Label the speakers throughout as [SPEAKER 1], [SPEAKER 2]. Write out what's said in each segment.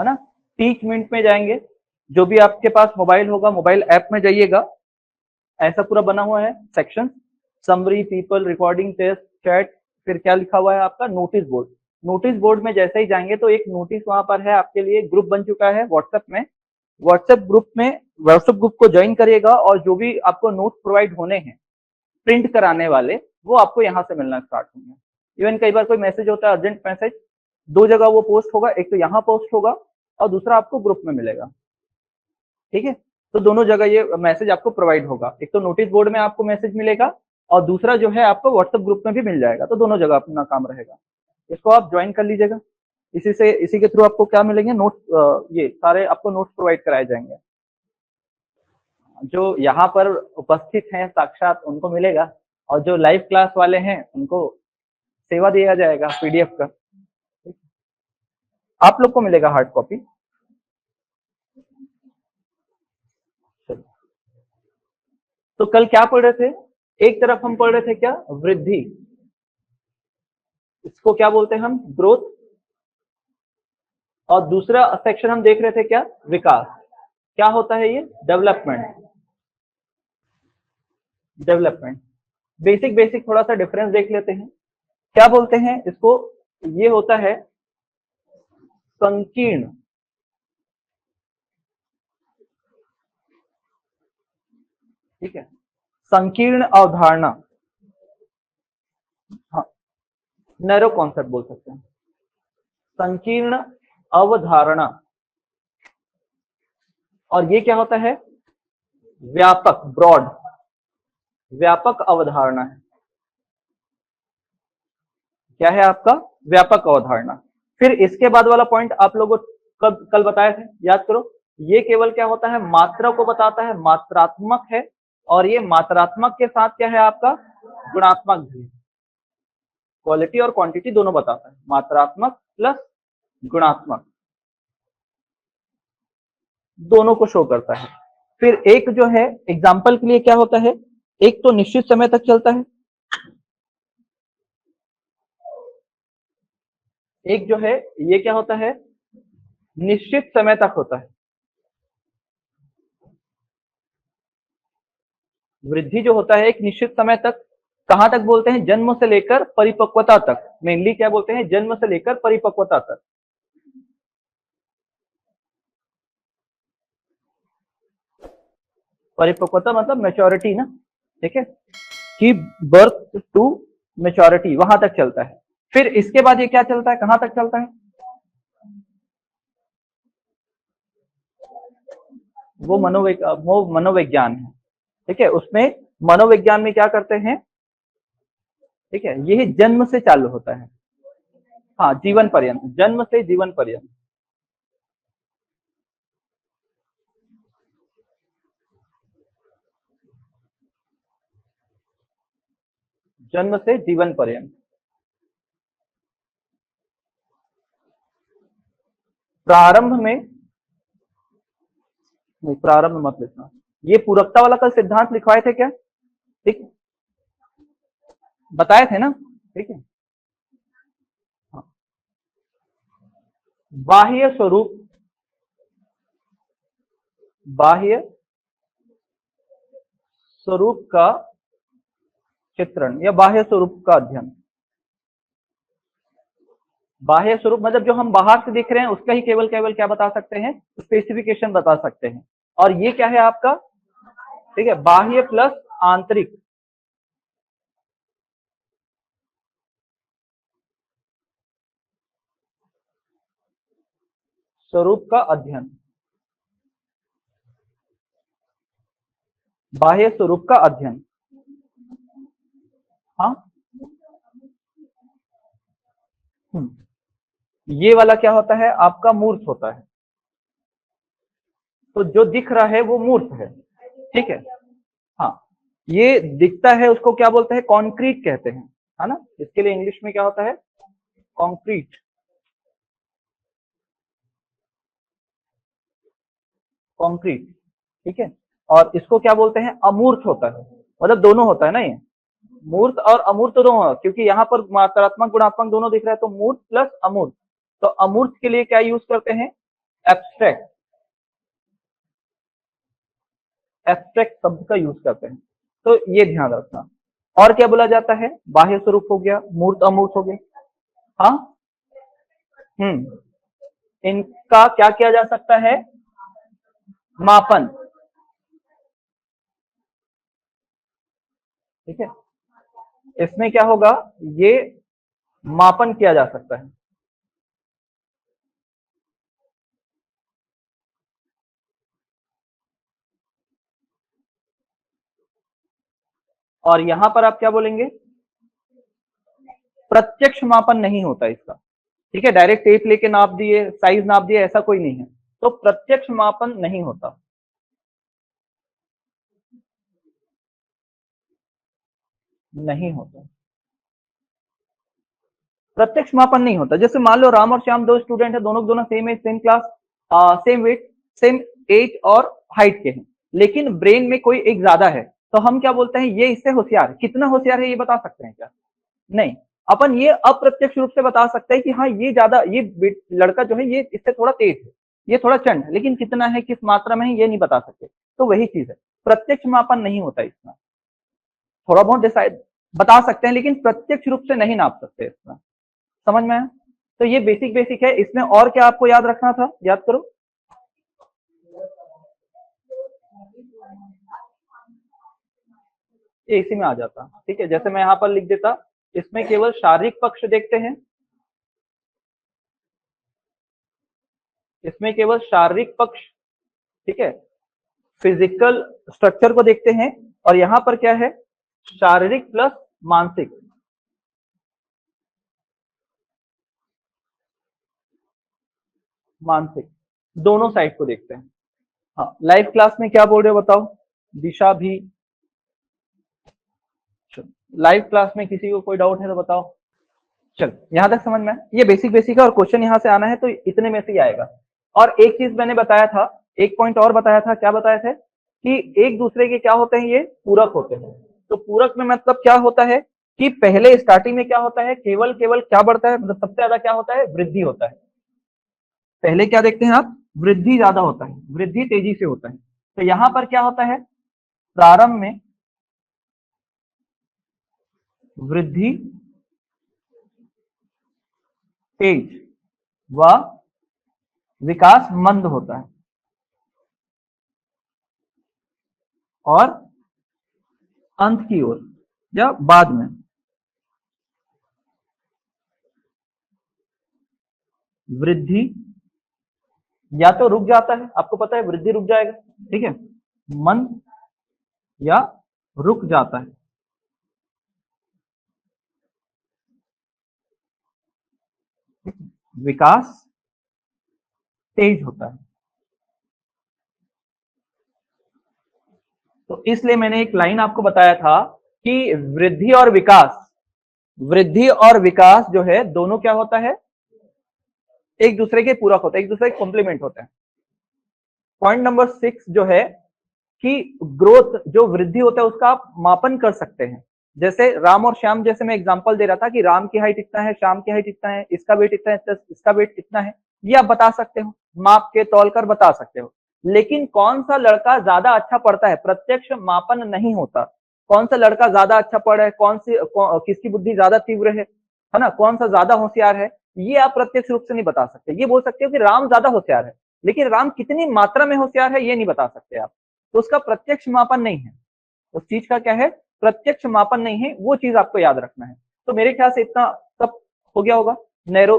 [SPEAKER 1] है ना। Teach minute में जाएंगे, जो भी आपके पास मोबाइल होगा मोबाइल ऐप में जाइएगा, ऐसा पूरा बना हुआ है section, summary, people, recording, test, chat, फिर क्या लिखा हुआ है आपका नोटिस बोर्ड। नोटिस बोर्ड में जैसे ही जाएंगे तो एक नोटिस वहां पर है आपके लिए, ग्रुप बन चुका है व्हाट्सएप में। व्हाट्सएप ग्रुप को ज्वाइन करिएगा और जो भी आपको नोट प्रोवाइड होने हैं प्रिंट कराने वाले, वो आपको यहाँ से मिलना स्टार्ट होंगे। इवन कई बार कोई मैसेज होता है अर्जेंट मैसेज, दो जगह वो पोस्ट होगा, एक तो यहाँ पोस्ट होगा और दूसरा आपको ग्रुप में मिलेगा। ठीक है, तो दोनों जगह ये मैसेज आपको प्रोवाइड होगा, एक तो नोटिस बोर्ड में आपको मैसेज मिलेगा और दूसरा जो है आपको व्हाट्सएप ग्रुप में भी मिल जाएगा, तो दोनों जगह अपना काम रहेगा। इसको आप ज्वाइन कर लीजिएगा। इसी के थ्रू आपको क्या मिलेंगे, नोट्स, ये सारे आपको नोट्स प्रोवाइड कराए जाएंगे। जो यहाँ पर उपस्थित हैं साक्षात उनको मिलेगा, और जो लाइव क्लास वाले हैं उनको सेवा दिया जाएगा पीडीएफ का। आप लोग को मिलेगा हार्ड कॉपी। तो कल क्या पढ़ रहे थे, एक तरफ हम पढ़ रहे थे क्या, वृद्धि, इसको क्या बोलते हैं हम, ग्रोथ, और दूसरा सेक्शन हम देख रहे थे क्या, विकास। क्या होता है ये, डेवलपमेंट। डेवलपमेंट बेसिक बेसिक थोड़ा सा डिफरेंस देख लेते हैं। क्या बोलते हैं इसको, ये होता है संकीर्ण, ठीक है, संकीर्ण अवधारणा, हाँ, नैरो कॉन्सेप्ट बोल सकते हैं, संकीर्ण अवधारणा। और ये क्या होता है, व्यापक, ब्रॉड, व्यापक अवधारणा है। क्या है आपका, व्यापक अवधारणा। फिर इसके बाद वाला पॉइंट आप लोगों को कल बताए थे, याद करो, ये केवल क्या होता है, मात्रा को बताता है, मात्रात्मक है, और ये मात्रात्मक के साथ क्या है आपका, गुणात्मक भी, क्वालिटी और क्वांटिटी दोनों बताता है, मात्रात्मक प्लस गुणात्मक दोनों को शो करता है। फिर एक जो है एग्जाम्पल के लिए क्या होता है, एक तो निश्चित समय तक चलता है, एक जो है ये क्या होता है, निश्चित समय तक होता है। वृद्धि जो होता है एक निश्चित समय तक, कहां तक बोलते हैं, जन्म से लेकर परिपक्वता तक, मेनली क्या बोलते हैं, जन्म से लेकर परिपक्वता तक। परिपक्वता मतलब मैच्योरिटी ना, ठीक है, कि बर्थ टू मैच्योरिटी वहां तक चलता है। फिर इसके बाद ये क्या चलता है, कहां तक चलता है, वो मनोविज्ञान है, ठीक है, उसमें मनोविज्ञान में क्या करते हैं, ठीक है, ये जन्म से चालू होता है, हाँ, जीवन पर्यंत, जन्म से जीवन पर्यंत, जन्म से जीवन पर्यंत। प्रारंभ में, नहीं प्रारंभ मत लिखना, ये पूरकता वाला कल सिद्धांत लिखवाए थे क्या, ठीक, बताए थे ना, ठीक है, हाँ। बाह्य स्वरूप, बाह्य स्वरूप का चित्रण या बाह्य स्वरूप का अध्ययन। बाह्य स्वरूप मतलब जो हम बाहर से देख रहे हैं उसका ही केवल केवल क्या बता सकते हैं, स्पेसिफिकेशन बता सकते हैं। और ये क्या है आपका, ठीक है, बाह्य प्लस आंतरिक, स्वरूप का अध्ययन, बाह्य स्वरूप का अध्ययन, हाँ। ये वाला क्या होता है आपका, मूर्त होता है, तो जो दिख रहा है वो मूर्त है, ठीक है, हाँ। ये दिखता है उसको क्या बोलते हैं, कॉन्क्रीट कहते हैं, है ना, इसके लिए इंग्लिश में क्या होता है, कॉन्क्रीट, कॉन्क्रीट, ठीक है। और इसको क्या बोलते हैं, अमूर्त होता है, मतलब दोनों होता है ना, ये मूर्त और अमूर्त दोनों, क्योंकि यहाँ पर मात्रात्मक गुणात्मक दोनों दिख रहा है, तो मूर्त प्लस अमूर्त। तो अमूर्त के लिए क्या यूज करते हैं, एब्स्ट्रैक्ट, एब्स्ट्रैक्ट शब्द का यूज करते हैं, तो ये ध्यान रखना। और क्या बोला जाता है, बाह्य स्वरूप हो गया, मूर्त अमूर्त हो गया। हाँ, इनका क्या किया जा सकता है, मापन, ठीक है, इसमें क्या होगा, ये मापन किया जा सकता है। और यहां पर आप क्या बोलेंगे, प्रत्यक्ष मापन नहीं होता इसका, ठीक है, डायरेक्ट टेप लेके नाप दिए, साइज नाप दिए, ऐसा कोई नहीं है, तो प्रत्यक्ष मापन नहीं होता, नहीं होता, प्रत्यक्ष मापन नहीं होता। जैसे मान लो राम और श्याम दो स्टूडेंट है, दोनों दोनों same age, same class, same weight, same age और हाइट के हैं, लेकिन ब्रेन में कोई एक ज्यादा है, तो हम क्या बोलते हैं, ये इससे होशियार है। कितना होशियार है ये बता सकते हैं क्या, नहीं। अपन ये अप्रत्यक्ष रूप से बता सकते हैं कि हाँ ये ज्यादा, ये लड़का जो है ये इससे थोड़ा तेज है, ये थोड़ा चंड है, लेकिन कितना है, किस मात्रा में है, ये नहीं बता सकते। तो वही चीज है, प्रत्यक्ष मापन नहीं होता इसमें, थोड़ा बहुत डिसाइड बता सकते हैं, लेकिन प्रत्यक्ष रूप से नहीं नाप सकते इसमें, समझ में आया? तो ये बेसिक बेसिक है, इसमें और क्या आपको याद रखना था, याद करो। ये इसी में आ जाता, ठीक है, जैसे मैं यहाँ पर लिख देता, इसमें केवल शारीरिक पक्ष देखते हैं, इसमें केवल शारीरिक पक्ष, ठीक है, फिजिकल स्ट्रक्चर को देखते हैं, और यहां पर क्या है, शारीरिक प्लस मानसिक, मानसिक दोनों साइड को देखते हैं। हाँ, लाइव क्लास में क्या बोल रहे हो बताओ, दिशा भी, लाइव क्लास में किसी को कोई डाउट है तो बताओ। चल, यहां तक समझ में, ये बेसिक बेसिक है, और क्वेश्चन यहां से आना है तो इतने में से ही आएगा। और एक चीज मैंने बताया था, एक पॉइंट और बताया था, क्या बताया था, कि एक दूसरे के क्या होते हैं, ये पूरक होते हैं। तो पूरक में मतलब क्या होता है, कि पहले स्टार्टिंग में क्या होता है, केवल केवल क्या बढ़ता है, मतलब सबसे ज्यादा क्या होता है, वृद्धि होता है। पहले क्या देखते हैं आप, वृद्धि ज्यादा होता है, वृद्धि तेजी से होता है। तो यहां पर क्या होता है, प्रारंभ में वृद्धि तेज व विकास मंद होता है, और अंत की ओर या बाद में वृद्धि या तो रुक जाता है, आपको पता है वृद्धि रुक जाएगा, ठीक है, मंद या रुक जाता है, विकास तेज होता है। तो इसलिए मैंने एक लाइन आपको बताया था कि वृद्धि और विकास, वृद्धि और विकास जो है दोनों क्या होता है, एक दूसरे के पूरक होता है, एक दूसरे के कॉम्प्लीमेंट होते हैं। पॉइंट नंबर 6 जो है, कि ग्रोथ जो वृद्धि होता है उसका आप मापन कर सकते हैं। जैसे राम और श्याम, जैसे मैं एग्जांपल दे रहा था कि राम की हाइट इतना है, श्याम की हाइट इतना है, इसका वेट इतना है, इसका वेट इतना है, ये आप बता सकते हो, माप के तौल कर बता सकते हो। लेकिन कौन सा लड़का ज्यादा अच्छा पढ़ता है, प्रत्यक्ष मापन नहीं होता। कौन सा लड़का ज्यादा अच्छा पढ़ रहा है, किसकी बुद्धि ज्यादा तीव्र है ना, कौन सा ज्यादा होशियार है, ये आप प्रत्यक्ष रूप से नहीं बता सकते। ये बोल सकते हो कि राम ज्यादा होशियार है, लेकिन राम कितनी मात्रा में होशियार है ये नहीं बता सकते आप। तो उसका प्रत्यक्ष मापन नहीं है, उस चीज का क्या है, प्रत्यक्ष मापन नहीं है, वो चीज आपको याद रखना है। तो मेरे ख्याल से इतना सब हो गया होगा। नैरो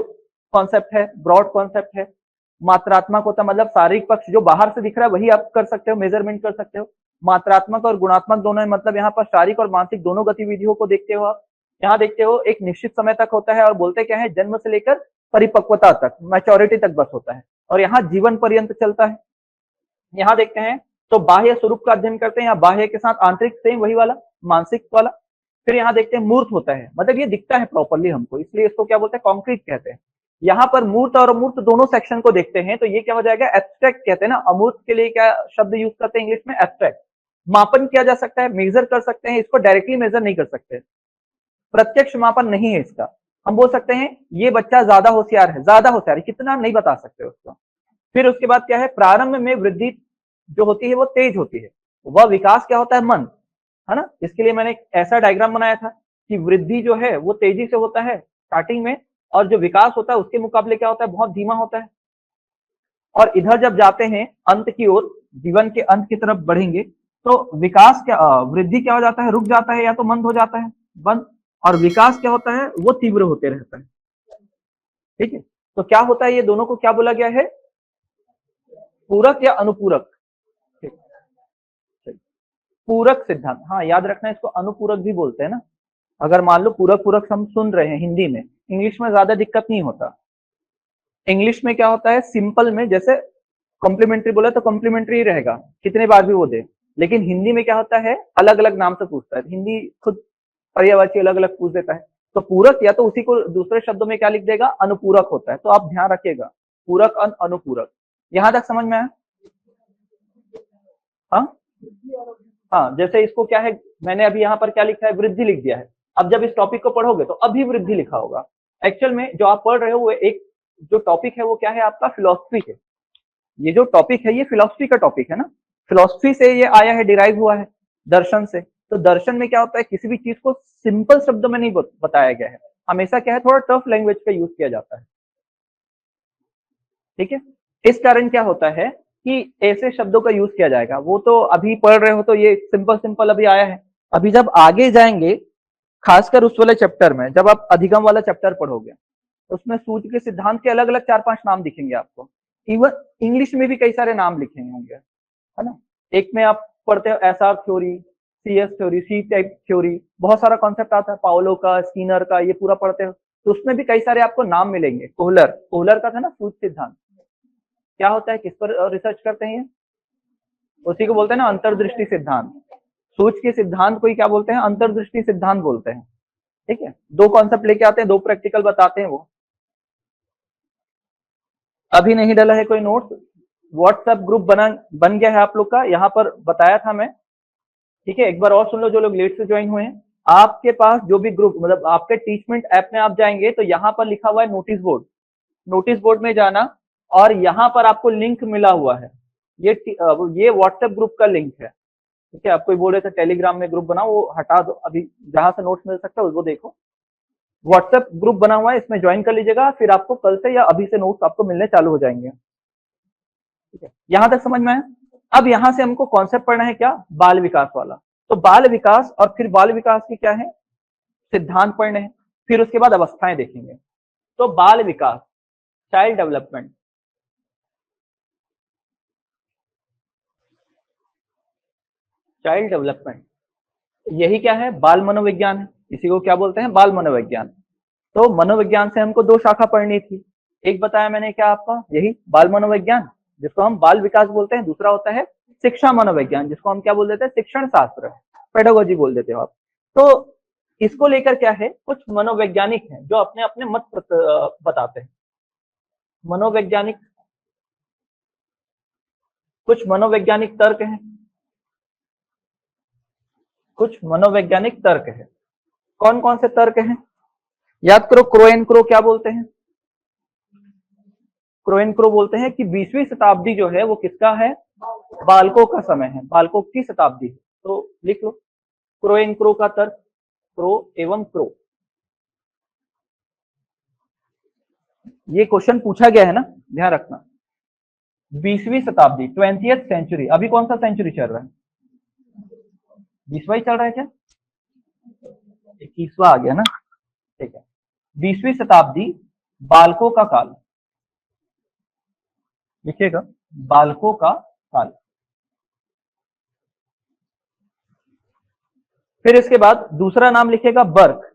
[SPEAKER 1] कॉन्सेप्ट है, ब्रॉड कॉन्सेप्ट है, मात्रात्मक होता मतलब शारीरिक पक्ष जो बाहर से दिख रहा है वही आप कर सकते हो, मेजरमेंट कर सकते हो। मात्रात्मक और गुणात्मक दोनों है, मतलब यहाँ पर शारीरिक और मानसिक दोनों गतिविधियों को देखते हो आप। यहाँ देखते हो एक निश्चित समय तक होता है, और बोलते क्या है, जन्म से लेकर परिपक्वता तक, मैच्योरिटी तक बस होता है, और यहाँ जीवन पर्यंत चलता है। यहाँ देखते हैं तो बाह्य स्वरूप का अध्ययन करते हैं, या बाह्य के साथ आंतरिक, सेम वही वाला मानसिक वाला। फिर यहाँ देखते हैं मूर्त होता है, मतलब ये दिखता है प्रॉपरली हमको, इसलिए इसको क्या बोलते हैं, कॉन्क्रीट कहते हैं। यहाँ पर मूर्त और अमूर्त दोनों सेक्शन को देखते हैं, तो ये क्या हो जाएगा, एब्स्ट्रैक्ट कहते हैं ना। अमूर्त के लिए क्या शब्द यूज करते हैं इंग्लिश में, एब्स्ट्रैक्ट। मापन किया जा सकता है, मेजर कर सकते हैं, इसको डायरेक्टली मेजर नहीं कर सकते, प्रत्यक्ष मापन नहीं है इसका। हम बोल सकते हैं ये बच्चा ज्यादा होशियार है, ज्यादा होशियार है, कितना नहीं बता सकते उसको, फिर उसके बाद क्या है, प्रारंभ में वृद्धि जो होती है वो तेज होती है, वह विकास क्या होता है, मंद, है ना। इसके लिए मैंने एक ऐसा डायग्राम बनाया था कि वृद्धि जो है वो तेजी से होता है स्टार्टिंग में, और जो विकास होता है उसके मुकाबले क्या होता है, बहुत धीमा होता है। और इधर जब जाते हैं अंत की ओर, जीवन के अंत की तरफ बढ़ेंगे, तो विकास क्या, वृद्धि क्या हो जाता है, रुक जाता है या तो मंद हो जाता है, बंद। और विकास क्या होता है, वो तीव्र होते रहता है। ठीक है, तो क्या होता है, ये दोनों को क्या बोला गया है, पूरक या अनुपूरक। ठीक, ठीक। पूरक सिद्धांत, हाँ याद रखना, इसको अनुपूरक भी बोलते हैं ना। अगर मान लो पूरक पूरक हम सुन रहे हैं हिंदी में, इंग्लिश में ज्यादा दिक्कत नहीं होता। इंग्लिश में क्या होता है, सिंपल में जैसे कॉम्प्लीमेंट्री बोला तो कॉम्प्लीमेंट्री रहेगा, कितने बार भी वो दे। लेकिन हिंदी में क्या होता है, अलग अलग नाम से पूछता है, हिंदी खुद पर्यायवाची अलग अलग पूछ देता है। तो पूरक या तो उसी को दूसरे शब्दों में क्या लिख देगा, अनुपूरक होता है। तो आप ध्यान रखिएगा, पूरक अनुपूरक। यहां तक समझ में आया? हाँ, हाँ, जैसे इसको क्या है, मैंने अभी यहाँ पर क्या लिखा है, वृद्धि लिख दिया है। अब जब इस टॉपिक को पढ़ोगे तो अभी वृद्धि लिखा होगा। एक्चुअल में जो आप पढ़ रहे हो वो एक जो टॉपिक है वो क्या है, आपका फिलोसफी है। ये जो टॉपिक है ये फिलोसफी का टॉपिक है ना। फिलोसफी से ये आया है, डिराइव हुआ है दर्शन से। तो दर्शन में क्या होता है, किसी भी चीज को सिंपल शब्दों में नहीं बताया गया है, हमेशा क्या है, थोड़ा टफ लैंग्वेज का यूज किया जाता है। ठीक है, इस कारण क्या होता है कि ऐसे शब्दों का यूज किया जाएगा। वो तो अभी पढ़ रहे हो तो ये सिंपल सिंपल अभी आया है। अभी जब आगे जाएंगे, खासकर उस वाले चैप्टर में, जब आप अधिगम वाला चैप्टर पढ़ोगे, उसमें सूत्र के सिद्धांत के अलग अलग 4-5 नाम दिखेंगे आपको। इवन इंग्लिश में भी कई सारे नाम लिखे होंगे, है ना। एक में आप पढ़ते हो SR theory, CS theory, C type theory, बहुत सारा कॉन्सेप्ट आता है, पाओलो का, स्किनर का, ये पूरा पढ़ते हो तो उसमें भी कई सारे आपको नाम मिलेंगे। कोहलर, कोहलर का था ना सूत्र सिद्धांत, क्या होता है, किस पर रिसर्च करते हैं, उसी को बोलते हैं ना अंतर्दृष्टि सिद्धांत। सूच के सिद्धांत को ही क्या बोलते हैं, अंतर्दृष्टि सिद्धांत बोलते हैं। ठीक है, 2 कॉन्सेप्ट लेके आते हैं, 2 प्रैक्टिकल बताते हैं वो। अभी नहीं डाला है कोई नोट, व्हाट्सएप ग्रुप बन गया है आप लोग का, यहाँ पर बताया था मैं। ठीक है, एक बार और सुन लो जो लोग लेट से ज्वाइन हुए हैं। आपके पास जो भी ग्रुप, मतलब आपके टीचमेंट ऐप में आप जाएंगे तो यहाँ पर लिखा हुआ है नोटिस बोर्ड, नोटिस बोर्ड में जाना, और यहाँ पर आपको लिंक मिला हुआ है, ये व्हाट्सएप ग्रुप का लिंक है। ठीक है, आप कोई बोल रहे थे टेलीग्राम में ग्रुप बनाओ, वो हटा दो, अभी जहां से नोट्स मिल सकता है उसको देखो। व्हाट्सएप ग्रुप बना हुआ है, इसमें ज्वाइन कर लीजिएगा, फिर आपको कल से या अभी से नोट्स आपको मिलने चालू हो जाएंगे। ठीक है, यहां तक समझ में आया? अब यहां से हमको कॉन्सेप्ट पढ़ना है क्या, बाल विकास वाला। तो बाल विकास, और फिर बाल विकास की क्या है, सिद्धांत पढ़ने हैं, फिर उसके बाद अवस्थाएं देखेंगे। तो बाल विकास, चाइल्ड डेवलपमेंट, चाइल्ड डेवलपमेंट, यही क्या है, बाल मनोविज्ञान है। इसी को क्या बोलते हैं, बाल मनोविज्ञान। तो मनोविज्ञान से हमको 2 शाखा पढ़नी थी। एक बताया मैंने क्या आपका, यही बाल मनोविज्ञान, जिसको हम बाल विकास बोलते हैं। दूसरा होता है शिक्षा मनोविज्ञान, जिसको हम क्या बोल देते हैं, शिक्षण शास्त्र, पेडागोजी बोल देते हो आप। तो इसको लेकर क्या है, कुछ मनोवैज्ञानिक हैं जो अपने अपने मत बताते हैं। मनोवैज्ञानिक, कुछ मनोवैज्ञानिक तर्क हैं, कुछ मनोवैज्ञानिक तर्क है। कौन कौन से तर्क हैं, याद करो। क्रो एंड क्रो क्या बोलते हैं, क्रो एंड क्रो बोलते हैं कि 20वीं शताब्दी जो है वो किसका है, बालकों का समय है, बालकों की शताब्दी है। तो लिख लो क्रो एंड क्रो का तर्क, क्रो एवं क्रो। ये क्वेश्चन पूछा गया है ना, ध्यान रखना। 20वीं शताब्दी, 20th सेंचुरी, अभी कौन सा सेंचुरी चल रहा है, 20वां ही चल रहा है क्या, 21वां आ गया ना। ठीक है, 20वीं शताब्दी, बालकों का काल, लिखिएगा, बालकों का काल। फिर इसके बाद दूसरा नाम लिखेगा बर्क,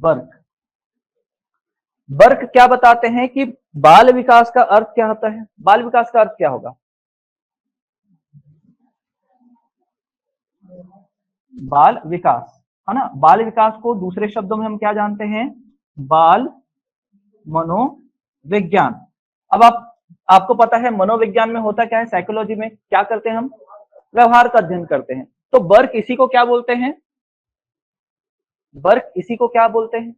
[SPEAKER 1] बर्क। बर्क क्या बताते हैं कि बाल विकास का अर्थ क्या होता है, बाल विकास का अर्थ क्या होगा, बाल विकास, है ना। बाल विकास को दूसरे शब्दों में हम क्या जानते हैं, बाल मनोविज्ञान। अब आपको पता है मनोविज्ञान में होता क्या है, साइकोलॉजी में क्या करते हैं हम, व्यवहार का अध्ययन करते हैं। तो बर्क इसी को क्या बोलते हैं, वर्क इसी को क्या बोलते हैं,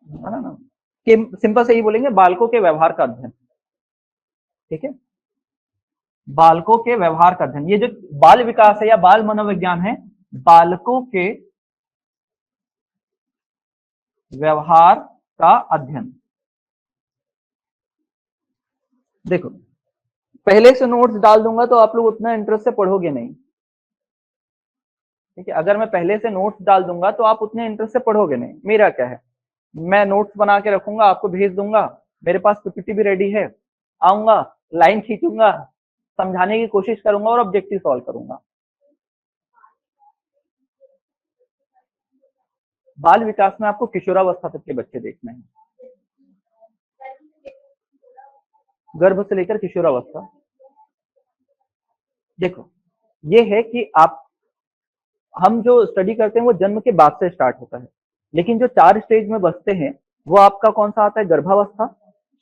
[SPEAKER 1] है ना, कि सिंपल से ही बोलेंगे बालकों के व्यवहार का अध्ययन। ठीक है, बालकों के व्यवहार का अध्ययन, ये जो बाल विकास है या बाल मनोविज्ञान है, बालकों के व्यवहार का अध्ययन। देखो पहले से नोट्स डाल दूंगा तो आप लोग उतना इंटरेस्ट से पढ़ोगे नहीं। ठीक है, अगर मैं पहले से नोट्स डाल दूंगा तो आप उतने इंटरेस्ट से पढ़ोगे नहीं। मेरा क्या है, मैं नोट्स बना के रखूंगा, आपको भेज दूंगा, मेरे पास पीपीटी भी रेडी है, आऊंगा, लाइन खींचूंगा, समझाने की कोशिश करूंगा और ऑब्जेक्टिव सॉल्व करूंगा। बाल विकास में आपको किशोरावस्था तक के बच्चे देखने हैं, गर्भ से लेकर किशोरावस्था। देखो ये है कि आप, हम जो स्टडी करते हैं वो जन्म के बाद से स्टार्ट होता है, लेकिन जो 4 स्टेज में बसते हैं वो आपका कौन सा आता है, गर्भावस्था,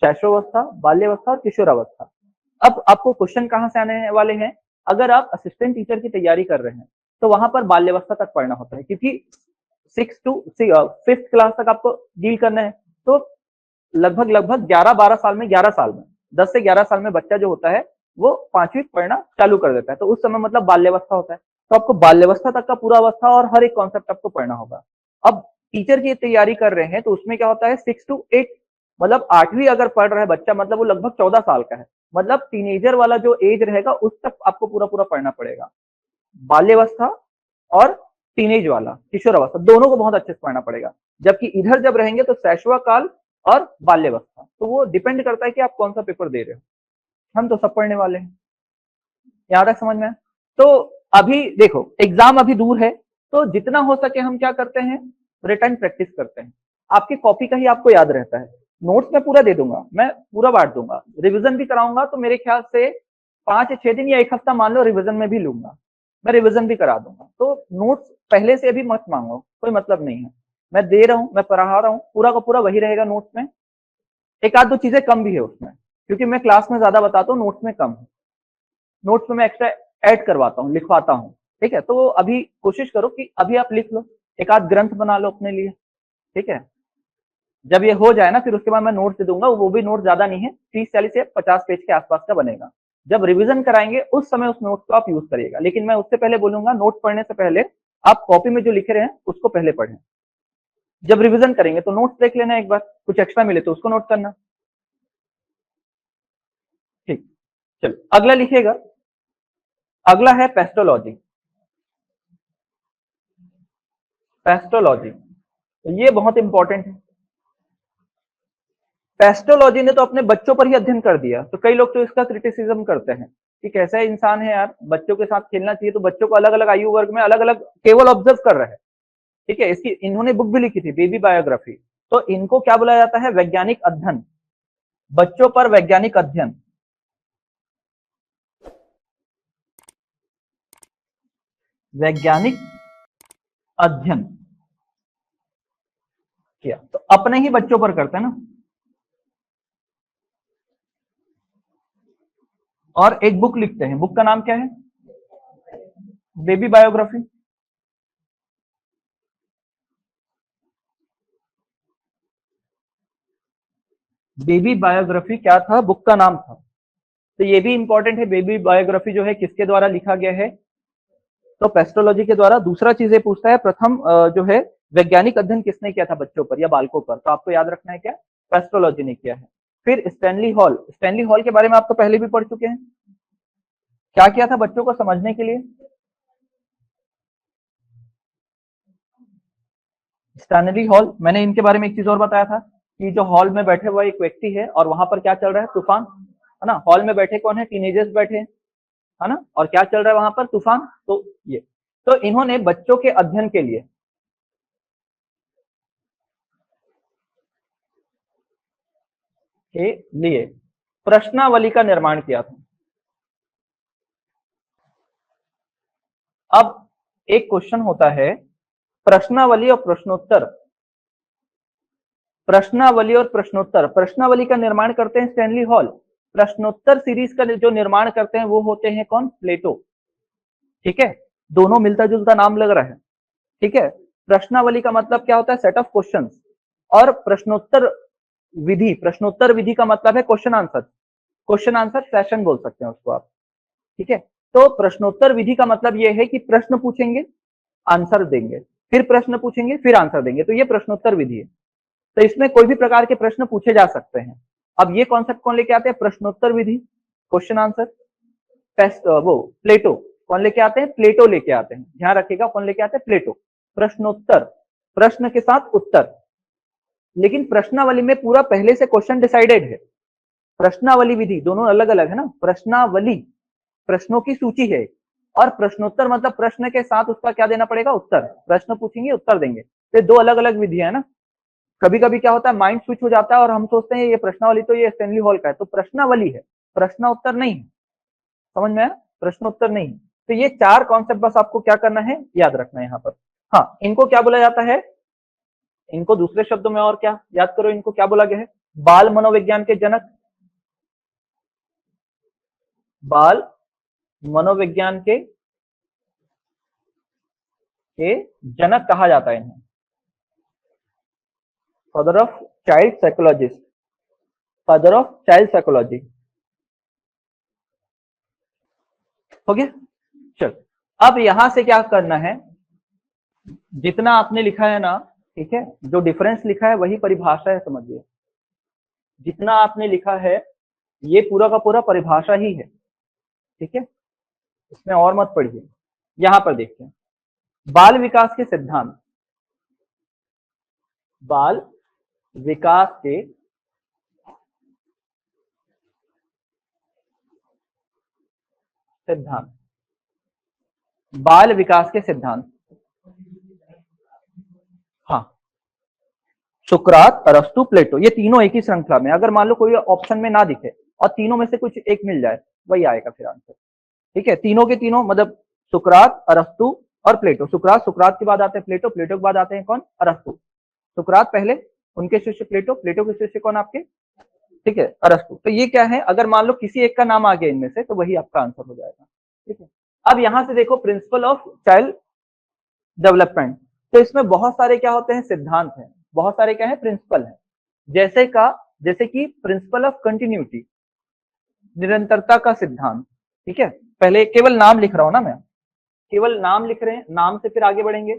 [SPEAKER 1] शैशवावस्था, बाल्यावस्था और किशोरावस्था। अब आपको क्वेश्चन कहां से आने वाले हैं, अगर आप असिस्टेंट टीचर की तैयारी कर रहे हैं तो वहां पर बाल्यावस्था तक पढ़ना होता है, क्योंकि 6 to 5th क्लास तक आपको डील करना है। तो लगभग 11-12 साल में, 11 साल में, 10 से 11 साल में बच्चा जो होता है वो 5वीं पढ़ना चालू कर देता है, तो उस समय मतलब बाल्यावस्था होता है। तो आपको बाल्यावस्था तक का पूरा अवस्था और हर एक कॉन्सेप्ट आपको पढ़ना होगा। अब टीचर की तैयारी कर रहे हैं तो उसमें क्या होता है, 6 to 8, मतलब 8वीं अगर पढ़ रहा है बच्चा, मतलब वो लगभग 14 साल का है, मतलब टीनेजर वाला जो एज रहेगा उस तक आपको पूरा पूरा पढ़ना पड़ेगा। बाल्यावस्था और टीनेज वाला किशोरावस्था दोनों को बहुत अच्छे से पढ़ना पड़ेगा। जबकि इधर जब रहेंगे तो शैशवा काल और बाल्यावस्था, तो वो डिपेंड करता है कि आप कौन सा पेपर दे रहे हो। हम तो सब पढ़ने वाले हैं, यहाँ तक समझ में। तो अभी देखो एग्जाम अभी दूर है, तो जितना हो सके हम क्या करते हैं, रिटर्न प्रैक्टिस करते हैं। आपकी कॉपी का ही आपको याद रहता है, नोट्स में पूरा दे दूंगा, मैं पूरा बांट दूंगा, रिवीजन भी कराऊंगा, तो मेरे ख्याल से 5 या 6 दिन या 1 हफ्ता मान लो रिवीजन में भी लूंगा, मैं रिवीजन भी करा दूंगा। तो नोट्स पहले से अभी मत मांगो, कोई मतलब नहीं है, मैं दे रहा हूँ, मैं पढ़ा रहा हूँ, पूरा का पूरा वही रहेगा नोट्स में। एक आध दो चीजें कम भी है उसमें, क्योंकि मैं क्लास में ज्यादा बताता हूँ, नोट्स में कम है, नोट्स में मैं एक्स्ट्रा ऐड करवाता हूँ, लिखवाता हूँ। ठीक है, तो अभी कोशिश करो कि अभी आप लिख लो, एक आध ग्रंथ बना लो अपने लिए। ठीक है, जब ये हो जाए ना फिर उसके बाद मैं नोट्स दे दूंगा, वो भी नोट ज्यादा नहीं है, 30-40 या 50 पेज के आसपास का बनेगा। जब रिवीजन कराएंगे उस समय उस नोट को आप यूज करिएगा, लेकिन मैं उससे पहले बोलूंगा नोट पढ़ने से पहले आप कॉपी में जो लिखे रहे हैं उसको पहले पढ़ें। जब रिवीजन करेंगे तो नोट्स देख लेना, एक बार कुछ एक्स्ट्रा मिले तो उसको नोट करना। ठीक, चलो अगला लिखिएगा, अगला है पेस्टोलॉजी। पेस्टोलॉजी ये बहुत इंपॉर्टेंट है। पेस्टोलॉजी ने तो अपने बच्चों पर ही अध्ययन कर दिया, तो कई लोग तो इसका क्रिटिसिज्म करते हैं कि कैसा इंसान है यार, बच्चों के साथ खेलना चाहिए, तो बच्चों को अलग अलग आयु वर्ग में अलग अलग केवल ऑब्जर्व कर रहे हैं। ठीक है, इसकी इन्होंने बुक भी लिखी थी, बेबी बायोग्राफी। तो इनको क्या बोला जाता है, वैज्ञानिक अध्ययन, बच्चों पर वैज्ञानिक अध्ययन। वैज्ञानिक अध्ययन किया तो अपने ही बच्चों पर करते हैं ना। और एक बुक लिखते हैं, बुक का नाम क्या है, बेबी बायोग्राफी। बेबी बायोग्राफी क्या था, बुक का नाम था। तो ये भी इंपॉर्टेंट है, बेबी बायोग्राफी जो है किसके द्वारा लिखा गया है, तो पेस्टोलॉजी के द्वारा। दूसरा चीज ये पूछता है प्रथम जो है वैज्ञानिक अध्ययन किसने किया था बच्चों पर या बालकों पर, तो आपको याद रखना है क्या, पेस्टोलॉजी ने किया है। फिर स्टैनली हॉल, स्टैनली हॉल के बारे में आप तो पहले भी पढ़ चुके हैं, क्या किया था बच्चों को समझने के लिए। स्टैनली हॉल, मैंने इनके बारे में एक चीज और बताया था कि जो हॉल में बैठे हुआ एक व्यक्ति है और वहां पर क्या चल रहा है, तूफान, है ना, हॉल में बैठे कौन है, टीनेजर्स बैठे हैं, है ना, और क्या चल रहा है वहां पर, तूफान। तो ये, तो इन्होंने बच्चों के अध्ययन के लिए प्रश्नावली का निर्माण किया था। अब एक क्वेश्चन होता है, प्रश्नावली और प्रश्नोत्तर, प्रश्नावली और प्रश्नोत्तर, प्रश्नावली का निर्माण करते हैं स्टैनली हॉल, प्रश्नोत्तर सीरीज का जो निर्माण करते हैं वो होते हैं कौन, प्लेटो। ठीक है, दोनों मिलता जुलता नाम लग रहा है। ठीक है। प्रश्नावली का मतलब क्या होता है? Set of questions. और प्रश्नोत्तर विधि का मतलब है क्वेश्चन आंसर सेशन बोल सकते हैं उसको आप। ठीक है। तो प्रश्नोत्तर विधि का मतलब ये है कि प्रश्न पूछेंगे, आंसर देंगे, फिर प्रश्न पूछेंगे, फिर आंसर देंगे, तो ये प्रश्नोत्तर विधि है। तो इसमें कोई भी प्रकार के प्रश्न पूछे जा सकते हैं। अब ये कॉन्सेप्ट कौन लेके आते हैं? प्रश्नोत्तर विधि, क्वेश्चन आंसर। वो प्लेटो कौन लेके आते हैं? प्लेटो लेके आते हैं। ध्यान रखिएगा, कौन लेके आते हैं? प्लेटो। प्रश्नोत्तर, प्रश्न के साथ उत्तर। लेकिन प्रश्नावली में पूरा पहले से क्वेश्चन डिसाइडेड है। प्रश्नावली विधि दोनों अलग अलग है ना। प्रश्नावली प्रश्नों की सूची है, और प्रश्नोत्तर मतलब प्रश्न के साथ उसका क्या देना पड़ेगा? उत्तर। प्रश्न पूछेंगे, उत्तर देंगे। तो दो अलग अलग विधियां है ना। कभी कभी क्या होता है, माइंड स्विच हो जाता है और हम सोचते हैं ये प्रश्नावली तो ये स्टैनली हॉल का है, तो प्रश्नावली है, प्रश्नोत्तर नहीं है। समझ में आया? प्रश्नोत्तर नहीं। तो ये चार कॉन्सेप्ट बस आपको क्या करना है, याद रखना है यहाँ पर। हाँ, इनको क्या बोला जाता है? इनको दूसरे शब्दों में और क्या याद करो, इनको क्या बोला गया है? बाल मनोविज्ञान के जनक, बाल मनोविज्ञान के जनक कहा जाता है इन्हें। Father of child psychologist, father of child psychology. हो गया? चल, अब यहां से क्या करना है, जितना आपने लिखा है ना, ठीक है, जो डिफरेंस लिखा है वही परिभाषा है, समझिए। जितना आपने लिखा है ये पूरा का पूरा परिभाषा ही है, ठीक है, इसमें और मत पढ़िए। यहां पर देखते हैं, बाल विकास के सिद्धांत, बाल विकास के सिद्धांत, बाल विकास के सिद्धांत। हाँ, सुकरात, अरस्तु, प्लेटो, ये तीनों एक ही श्रृंखला में। अगर मान लो कोई ऑप्शन में ना दिखे और तीनों में से कुछ एक मिल जाए, वही आएगा फिर आंसर। ठीक है, तीनों के तीनों मतलब सुकरात, अरस्तु और प्लेटो। सुकरात के बाद आते हैं प्लेटो, प्लेटो के बाद आते हैं कौन? अरस्तु। सुकरात पहले, उनके शिष्य प्लेटो, प्लेटो के शिष्य कौन आपके? ठीक है, अरस्तु। तो ये क्या है, अगर मान लो किसी एक का नाम आ गया इनमें से, तो वही आपका आंसर हो जाएगा। ठीक है, अब यहां से देखो, प्रिंसिपल ऑफ चाइल्ड डेवलपमेंट। तो इसमें बहुत सारे क्या होते हैं? सिद्धांत हैं, बहुत सारे क्या है? प्रिंसिपल है। जैसे कि प्रिंसिपल ऑफ कंटिन्यूटी, निरंतरता का सिद्धांत। ठीक है, पहले केवल नाम लिख रहा हूं ना मैं, केवल नाम लिख रहे हैं, नाम से फिर आगे बढ़ेंगे।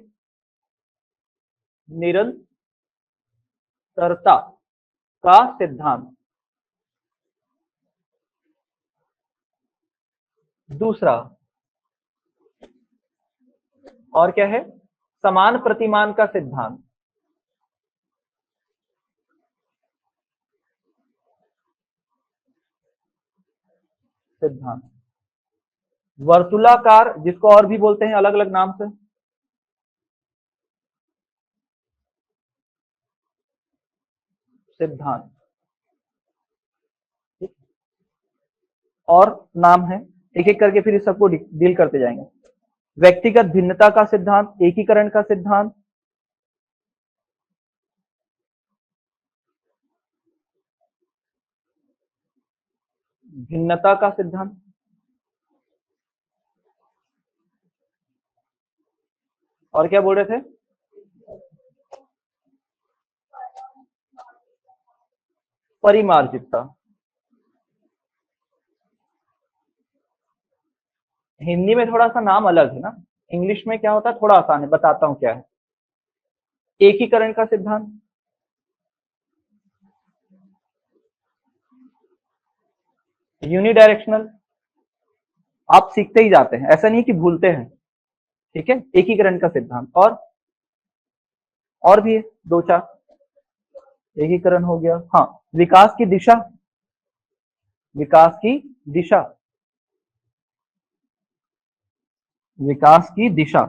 [SPEAKER 1] निरंतरता का सिद्धांत। दूसरा और क्या है? समान प्रतिमान का सिद्धांत। सिद्धांत वर्तुलाकार, जिसको और भी बोलते हैं अलग अलग नाम से, सिद्धांत। और नाम है, एक एक करके फिर इस सबको डील करते जाएंगे। व्यक्तिगत भिन्नता का सिद्धांत, एकीकरण का सिद्धांत, भिन्नता का सिद्धांत, और क्या बोल रहे थे? परिमार्जितता। हिंदी में थोड़ा सा नाम अलग है ना, इंग्लिश में क्या होता है, थोड़ा आसान है, बताता हूं क्या है। एकीकरण का सिद्धांत, यूनिडायरेक्शनल, आप सीखते ही जाते हैं, ऐसा नहीं कि भूलते हैं। ठीक है, एकीकरण का सिद्धांत। और भी है दो चार। एकीकरण हो गया। हाँ, विकास की दिशा, विकास की दिशा, विकास की दिशा,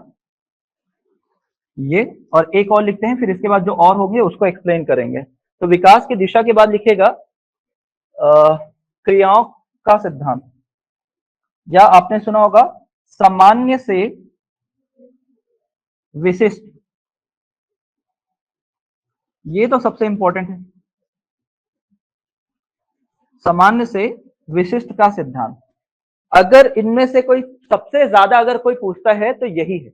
[SPEAKER 1] ये। और एक और लिखते हैं, फिर इसके बाद जो और होंगे उसको एक्सप्लेन करेंगे। तो विकास की दिशा के बाद लिखेगा क्रियाओं का सिद्धांत, या आपने सुना होगा सामान्य से विशिष्ट। ये तो सबसे इंपॉर्टेंट है, सामान्य से विशिष्ट का सिद्धांत। अगर इनमें से कोई सबसे ज्यादा अगर कोई पूछता है तो यही है।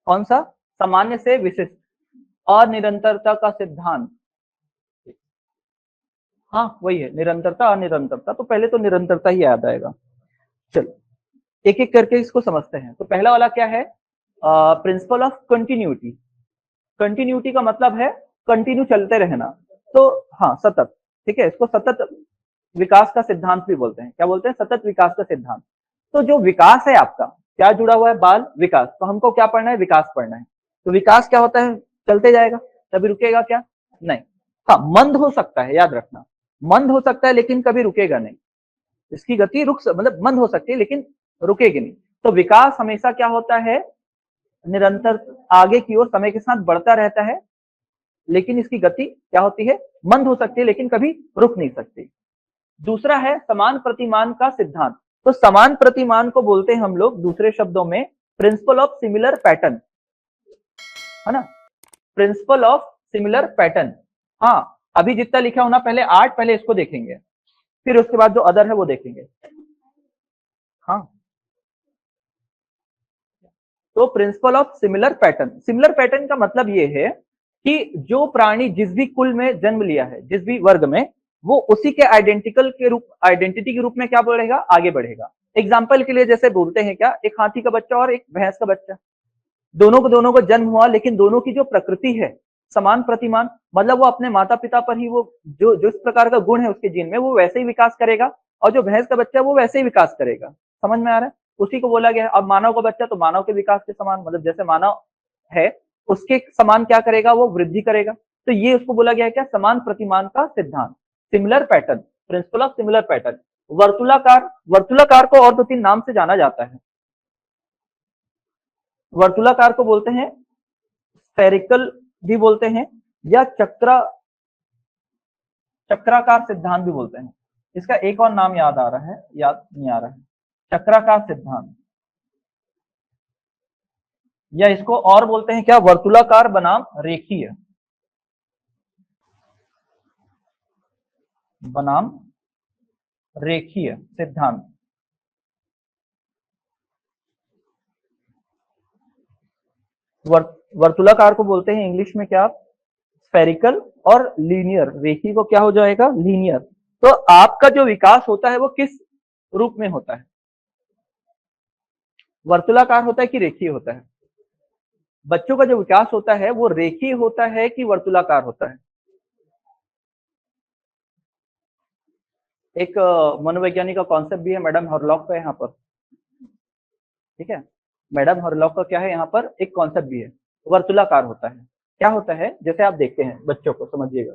[SPEAKER 1] कौन सा? सामान्य से विशिष्ट, अनिरंतरता का सिद्धांत। हाँ वही है, निरंतरता अनिरंतरता, तो पहले तो निरंतरता ही याद आएगा। चलो एक एक करके इसको समझते हैं। तो पहला वाला क्या है, प्रिंसिपल ऑफ कंटिन्यूटी। कंटिन्यूटी का मतलब है कंटिन्यू चलते रहना, तो हाँ सतत, ठीक है, इसको सतत विकास का सिद्धांत भी बोलते हैं। क्या बोलते हैं, सतत विकास का सिद्धांत। तो जो विकास है आपका क्या जुड़ा हुआ है, बाल विकास, तो हमको क्या पढ़ना है, विकास पढ़ना है। तो विकास क्या होता है, चलते जाएगा, कभी रुकेगा क्या, नहीं। हाँ मंद हो सकता है, याद रखना, मंद हो सकता है लेकिन कभी रुकेगा नहीं। इसकी गति मतलब मंद हो सकती है लेकिन रुकेगी नहीं। तो विकास हमेशा क्या होता है, निरंतर आगे की ओर समय के साथ बढ़ता रहता है, लेकिन इसकी गति क्या होती है, मंद हो सकती है लेकिन कभी रुक नहीं सकती। दूसरा है समान प्रतिमान का सिद्धांत। तो समान प्रतिमान को बोलते हैं हम लोग दूसरे शब्दों में प्रिंसिपल ऑफ सिमिलर पैटर्न, है ना, प्रिंसिपल ऑफ सिमिलर पैटर्न। हाँ अभी जितना लिखा होना पहले 8, पहले इसको देखेंगे, फिर उसके बाद जो अदर है वो देखेंगे। हाँ तो principal of similar pattern, similar pattern का मतलब ये है कि जो प्राणी जिस भी कुल में जन्म लिया है, जिस भी वर्ग में, वो उसी के आइडेंटिटी के रूप में क्या बढ़ेगा, आगे बढ़ेगा। एग्जाम्पल के लिए जैसे बोलते हैं क्या, एक हाथी का बच्चा और एक भैंस का बच्चा, दोनों को जन्म हुआ, लेकिन दोनों की जो प्रकृति है समान प्रतिमान, मतलब वो अपने माता पिता पर ही वो जो जिस प्रकार का गुण है उसके जीन में, वो वैसे ही विकास करेगा, और जो भैंस का बच्चा है वो वैसे ही विकास करेगा। समझ में आ रहा है, उसी को बोला गया है। अब मानव का बच्चा तो मानव के विकास के समान, मतलब जैसे मानव है उसके समान क्या करेगा, वो वृद्धि करेगा। तो ये उसको बोला गया है क्या, समान प्रतिमान का सिद्धांत, similar pattern, principle of similar pattern. वर्तुलाकार, वर्तुलाकार को और 2-3 नाम से जाना जाता है। वर्तुलाकार को बोलते हैं स्फेरिकल भी बोलते हैं, या चक्राकार सिद्धांत भी बोलते हैं। इसका एक और नाम याद आ रहा है, याद नहीं आ रहा है, चक्राकार सिद्धांत, या इसको और बोलते हैं क्या, वर्तुलाकार बनाम रेखीय, बनाम रेखीय सिद्धांत। वर्तुलाकार को बोलते हैं इंग्लिश में क्या, स्फेरिकल, और लीनियर, रेखी को क्या हो जाएगा, लीनियर। तो आपका जो विकास होता है वो किस रूप में होता है, वर्तुलाकार होता है कि रेखीय होता है? बच्चों का जो विकास होता है वो रेखीय होता है कि वर्तुलाकार होता है? एक मनोवैज्ञानिक का कॉन्सेप्ट भी है, मैडम हॉरलॉक का यहाँ पर, ठीक है, मैडम हॉरलॉक का क्या है यहाँ पर, एक कॉन्सेप्ट भी है, वर्तुलाकार होता है। क्या होता है, जैसे आप देखते हैं बच्चों को, समझिएगा,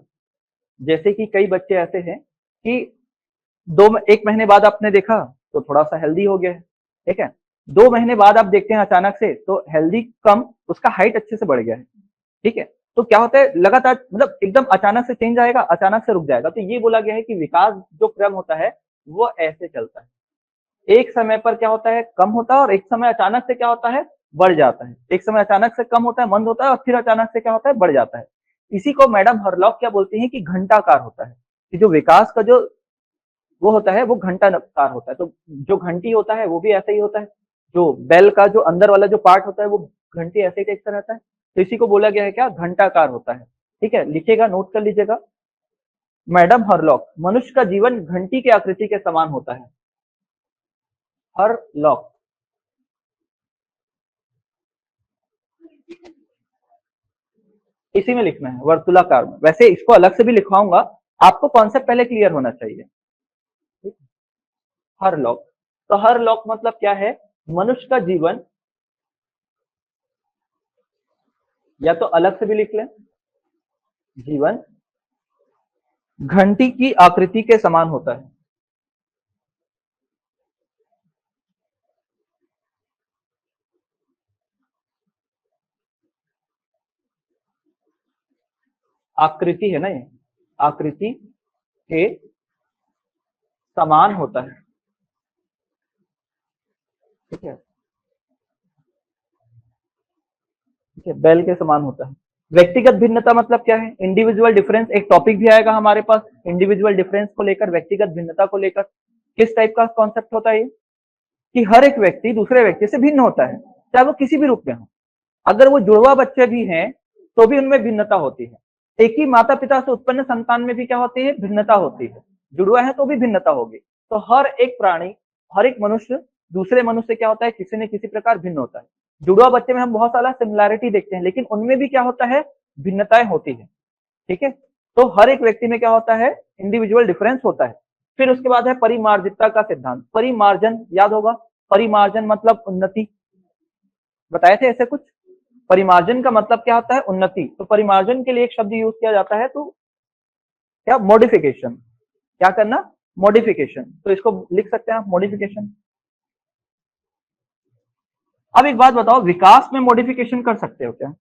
[SPEAKER 1] जैसे कि कई बच्चे ऐसे हैं कि 1 महीने बाद आपने देखा तो थोड़ा सा हेल्दी हो गया है, ठीक है, 2 महीने बाद आप देखते हैं अचानक से तो हेल्दी कम, उसका हाइट अच्छे से बढ़ गया है, ठीक है। तो क्या होता है, लगातार मतलब एकदम अचानक से चेंज आएगा, अचानक से रुक जाएगा। तो ये बोला गया है कि विकास जो क्रम होता है वो ऐसे चलता है, एक समय पर क्या होता है, कम होता है, और एक समय अचानक से क्या होता है, बढ़ जाता है। एक समय अचानक से कम होता है, मंद होता है, और फिर अचानक से क्या होता है, बढ़ जाता है। इसी को मैडम हरलॉक क्या बोलती हैं कि घंटाकार होता है, कि जो विकास का जो वो होता है वो घंटाकार होता है। तो जो घंटी होता है वो भी ऐसा ही होता है, जो बेल का जो अंदर वाला जो पार्ट होता है वो घंटी ऐसे ही देखता रहता है। तो इसी को बोला गया है क्या, घंटाकार होता है, ठीक है, लिखिएगा, नोट कर लीजिएगा। मैडम हरलॉक, मनुष्य का जीवन घंटी के आकृति के समान होता है, हरलॉक। इसी में लिखना है, वर्तुलाकार में। वैसे इसको अलग से भी लिखवाऊंगा, आपको कॉन्सेप्ट पहले क्लियर होना चाहिए। हरलॉक, तो हरलॉक मतलब क्या है, मनुष्य का जीवन, या तो अलग से भी लिख लें, जीवन घंटी की आकृति के समान होता है। आकृति है ना, ये आकृति के समान होता है, ठीक है, ठीक है, बैल के समान होता है। व्यक्तिगत भिन्नता मतलब क्या है, इंडिविजुअल डिफरेंस, एक टॉपिक भी आएगा हमारे पास इंडिविजुअल डिफरेंस को लेकर, व्यक्तिगत भिन्नता को लेकर। किस टाइप का कॉन्सेप्ट होता है ये, कि हर एक व्यक्ति दूसरे व्यक्ति से भिन्न होता है, चाहे वो किसी भी रूप में हो। अगर वो जुड़वा बच्चे भी हैं तो भी उनमें भिन्नता होती है। एक ही माता पिता से उत्पन्न संतान में भी क्या होती है, भिन्नता होती है। जुड़वा है तो भी भिन्नता होगी। तो हर एक प्राणी, हर एक मनुष्य दूसरे मनुष्य से क्या होता है, किसी न किसी प्रकार भिन्न होता है। जुड़वा बच्चे में हम बहुत सारा सिमिलैरिटी देखते हैं, लेकिन उनमें भी क्या होता है, भिन्नताएं होती है। ठीक है, तो हर एक व्यक्ति में क्या होता है, इंडिविजुअल डिफरेंस होता है। फिर उसके बाद है परिमार्जितता का सिद्धांत। परिमार्जन याद होगा, परिमार्जन मतलब उन्नति, बताए थे ऐसे कुछ। परिमार्जन का मतलब क्या होता है, उन्नति। तो परिमार्जन के लिए एक शब्द यूज किया जाता है, तो क्या, मॉडिफिकेशन। क्या करना, मॉडिफिकेशन। तो इसको लिख सकते हैं आप, मॉडिफिकेशन। अब एक बात बताओ, विकास में मॉडिफिकेशन कर सकते हो क्या?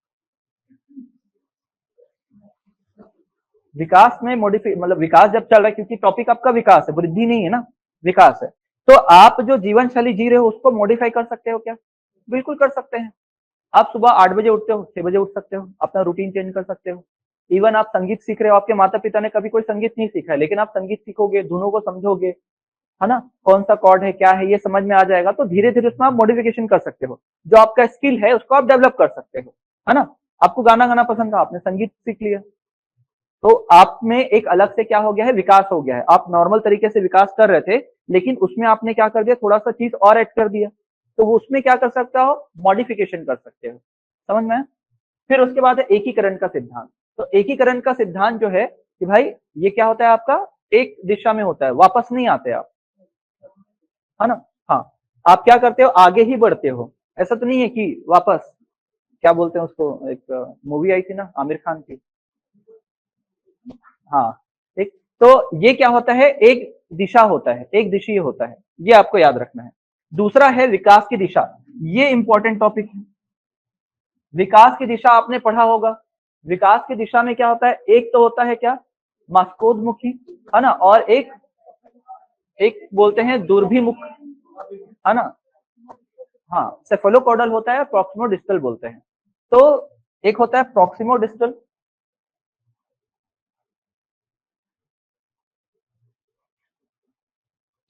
[SPEAKER 1] विकास में मॉडिफिक मतलब विकास जब चल रहा है, क्योंकि टॉपिक आपका विकास है, वृद्धि नहीं है ना, विकास है। तो आप जो जीवन शैली जी रहे हो उसको मॉडिफाई कर सकते हो क्या? बिल्कुल कर सकते हैं। आप सुबह 8 बजे उठते हो, 6 बजे उठ सकते हो, अपना रूटीन चेंज कर सकते हो। इवन आप संगीत सीख रहे हो, आपके माता पिता ने कभी कोई संगीत नहीं सीखा है, लेकिन आप संगीत सीखोगे, धुनों को समझोगे, है ना, कौन सा कॉर्ड है, क्या है, ये समझ में आ जाएगा। तो धीरे धीरे उसमें आप मॉडिफिकेशन कर सकते हो। जो आपका स्किल है उसको आप डेवलप कर सकते हो, है ना। आपको गाना गाना पसंद था, आपने संगीत सीख लिया, तो आप में एक अलग से क्या हो गया है, विकास हो गया है। आप नॉर्मल तरीके से विकास कर रहे थे, लेकिन उसमें आपने क्या कर दिया, थोड़ा सा चीज और ऐड कर दिया। तो वो उसमें क्या कर सकते हो, मॉडिफिकेशन कर सकते हो। समझ में आया? फिर उसके बाद है एकीकरण का सिद्धांत। तो एकीकरण का सिद्धांत जो है कि भाई ये क्या होता है आपका, एक दिशा में होता है, वापस नहीं आते आप, है ना। हाँ, आप क्या करते हो, आगे ही बढ़ते हो। ऐसा तो नहीं है कि वापस, क्या बोलते हैं उसको, एक मूवी आई थी ना आमिर खान की, हाँ, ठीक। तो ये क्या होता है, एक दिशा होता है, एक दिशीय होता है, ये आपको याद रखना है। दूसरा है विकास की दिशा। ये इंपॉर्टेंट टॉपिक है। विकास की दिशा आपने पढ़ा होगा। विकास की दिशा में क्या होता है, एक तो होता है क्या, मस्कोद्मुखी, है ना, और एक एक बोलते हैं दुर्भिमुख, है ना। हाँ, सेफलोकॉडल होता है, प्रॉक्सिमो डिस्टल बोलते हैं। तो एक होता है प्रॉक्सिमो डिस्टल,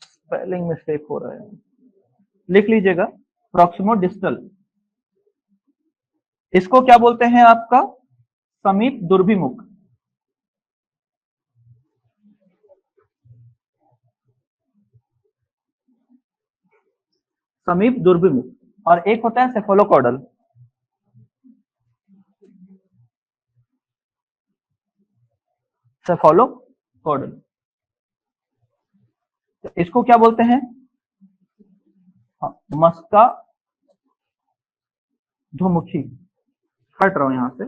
[SPEAKER 1] स्पेलिंग मिस्टेक हो रहा है, लिख लीजिएगा, प्रॉक्सिमो डिस्टल। इसको क्या बोलते हैं आपका, समीप दुर्भिमुख। समीप दुर्भिमुख। और एक होता है सेफलोकॉडल। सेफलोकॉडल, तो इसको क्या बोलते हैं, हाँ, मस्का धुमुखी। हट रहा हूं यहां से,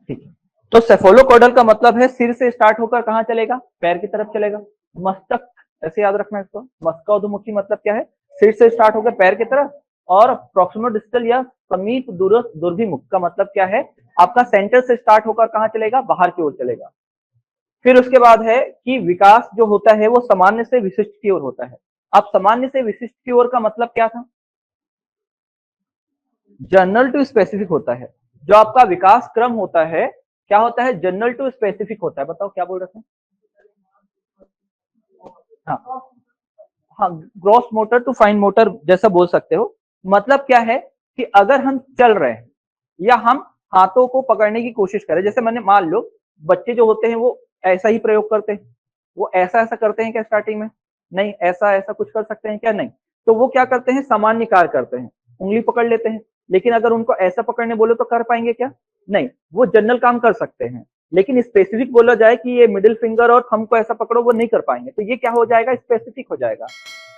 [SPEAKER 1] ठीक है। तो सेफोलोकॉडल का मतलब है सिर से स्टार्ट होकर कहां चलेगा, पैर की तरफ चलेगा। मस्तक, ऐसे याद रखना इसको। मस्काधुमुखी मतलब क्या है, सिर से स्टार्ट होकर पैर की तरफ। और प्रॉक्सिमल डिस्टल या समीप दूरस्थ दुर्भिमुख का मतलब क्या है, आपका सेंटर से स्टार्ट होकर कहां चलेगा, बाहर की ओर चलेगा। फिर उसके बाद है कि विकास जो होता है वो सामान्य से विशिष्ट की ओर होता है। अब सामान्य से विशिष्ट की ओर का मतलब क्या था, जनरल टू स्पेसिफिक होता है। जो आपका विकास क्रम होता है क्या होता है, जनरल टू स्पेसिफिक होता है। बताओ क्या बोल रहे थे। हाँ, हाँ, gross motor to fine motor जैसा बोल सकते हो। मतलब क्या है कि अगर हम चल रहे हैं या हम हाथों को पकड़ने की कोशिश करें, जैसे मैंने मान लो बच्चे जो होते हैं वो ऐसा ही प्रयोग करते हैं, वो ऐसा ऐसा करते हैं क्या स्टार्टिंग में, नहीं, ऐसा ऐसा कुछ कर सकते हैं क्या, नहीं। तो वो क्या करते हैं, सामान्य कार्य करते हैं, उंगली पकड़ लेते हैं। लेकिन अगर उनको ऐसा पकड़ने बोले तो कर पाएंगे क्या, नहीं, वो जनरल काम कर सकते हैं। लेकिन स्पेसिफिक बोला जाए कि ये मिडिल फिंगर और थंब को ऐसा पकड़ो, वो नहीं कर पाएंगे। तो ये क्या हो जाएगा, स्पेसिफिक हो जाएगा,